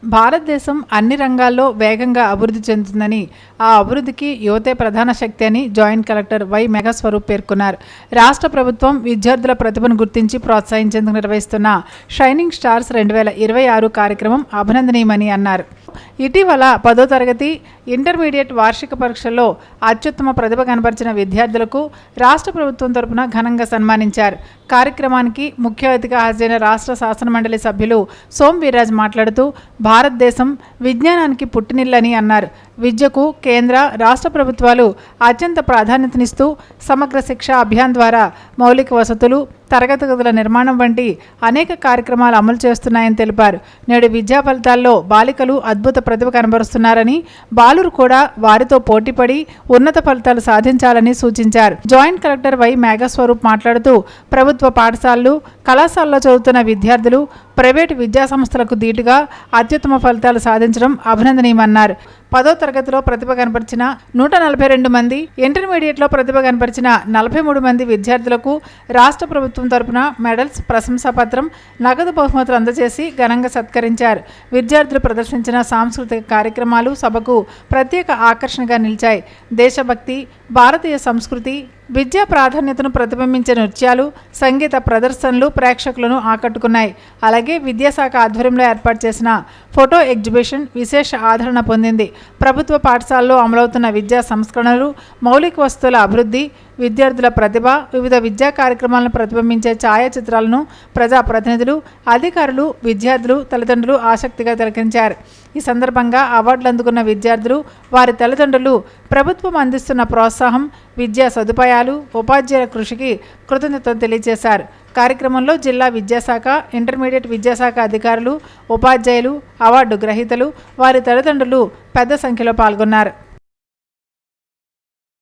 భారతదేశం అన్ని రంగాల్లో వేగంగా అభివృద్ధి చెందుతుందని, ఆ అభివృద్ధికి యువతే ప్రధాన శక్తి అని జాయింట్ కలెక్టర్ వై మేఘస్వరూప్ పేర్కొన్నారు. రాష్ట్ర ప్రభుత్వం విద్యార్థుల ప్రతిభను గుర్తించి ప్రోత్సహించేందుకు నిర్వహిస్తున్న షైనింగ్ స్టార్స్ 2026 కార్యక్రమం అభినందనీయమని అన్నారు. ఇటీవల 10వ తరగతి ఇంటర్మీడియట్ వార్షిక పరీక్షల్లో అత్యుత్తమ ప్రతిభ కనబరిచిన విద్యార్థులకు రాష్ట్ర ప్రభుత్వం తరపున ఘనంగా సన్మానించారు. కార్యక్రమానికి ముఖ్య అతిథిగా హాజరైన రాష్ట్ర శాసనమండలి సభ్యులు సోం వీర్రాజ్ మాట్లాడుతూ భారతదేశం విజ్ఞానానికి పుట్టినిల్లని అన్నారు. విద్యకు కేంద్ర రాష్ట్ర ప్రభుత్వాలు అత్యంత ప్రాధాన్యతనిస్తూ సమగ్ర శిక్ష అభియాన్ ద్వారా మౌలిక వసతులు, తరగతి గదుల నిర్మాణం వంటి అనేక కార్యక్రమాలు అమలు చేస్తున్నాయని తెలిపారు. నేడు విద్యా ఫలితాల్లో బాలికలు అద్భుత ప్రతిభ కనబరుస్తున్నారని, బాలురు కూడా వారితో పోటీపడి ఉన్నత ఫలితాలు సాధించాలని సూచించారు. జాయింట్ కలెక్టర్ వై మేఘస్వరూప్ మాట్లాడుతూ ప్రభుత్వ పాఠశాలలు, కళాశాలలో చదువుతున్న విద్యార్థులు ప్రైవేటు విద్యా సంస్థలకు ధీటుగా అత్యుత్తమ ఫలితాలు సాధించడం అభినందనీయమన్నారు. 10వ తరగతిలో ప్రతిభ కనపరిచిన 142 మంది, ఇంటర్మీడియట్లో ప్రతిభ కనపరిచిన 43 మంది విద్యార్థులకు రాష్ట్ర ప్రభుత్వం తరపున మెడల్స్, ప్రశంసాపత్రం, నగదు బహుమతులు అందజేసి ఘనంగా సత్కరించారు. విద్యార్థులు ప్రదర్శించిన సాంస్కృతిక కార్యక్రమాలు సభకు ప్రత్యేక ఆకర్షణగా నిలిచాయి. దేశభక్తి, భారతీయ సంస్కృతి, విద్యా ప్రాధాన్యతను ప్రతిబింబించే నృత్యాలు, సంగీత ప్రదర్శనలు ప్రేక్షకులను ఆకట్టుకున్నాయి. అలాగే విద్యాశాఖ ఆధ్వర్యంలో ఏర్పాటు చేసిన ఫోటో ఎగ్జిబిషన్ విశేష ఆదరణ పొందింది. ప్రభుత్వ పాఠశాలలో అమలవుతున్న విద్యా సంస్కరణలు, మౌలిక వస్తువుల అభివృద్ధి, విద్యార్థుల ప్రతిభ, వివిధ విద్యా కార్యక్రమాలను ప్రతిబింబించే ఛాయాచిత్రాలను ప్రజాప్రతినిధులు, అధికారులు, విద్యార్థులు, తల్లిదండ్రులు ఆసక్తిగా తిలకించారు. ఈ సందర్భంగా అవార్డులు అందుకున్న విద్యార్థులు, వారి తల్లిదండ్రులు ప్రభుత్వం అందిస్తున్న ప్రోత్సాహం, విద్యా సదుపాయాలు, ఉపాధ్యాయుల కృషికి కృతజ్ఞతలు తెలియజేశారు. కార్యక్రమంలో జిల్లా విద్యాశాఖ, ఇంటర్మీడియట్ విద్యాశాఖ అధికారులు, ఉపాధ్యాయులు, అవార్డు గ్రహీతలు, వారి తల్లిదండ్రులు పెద్ద సంఖ్యలో పాల్గొన్నారు.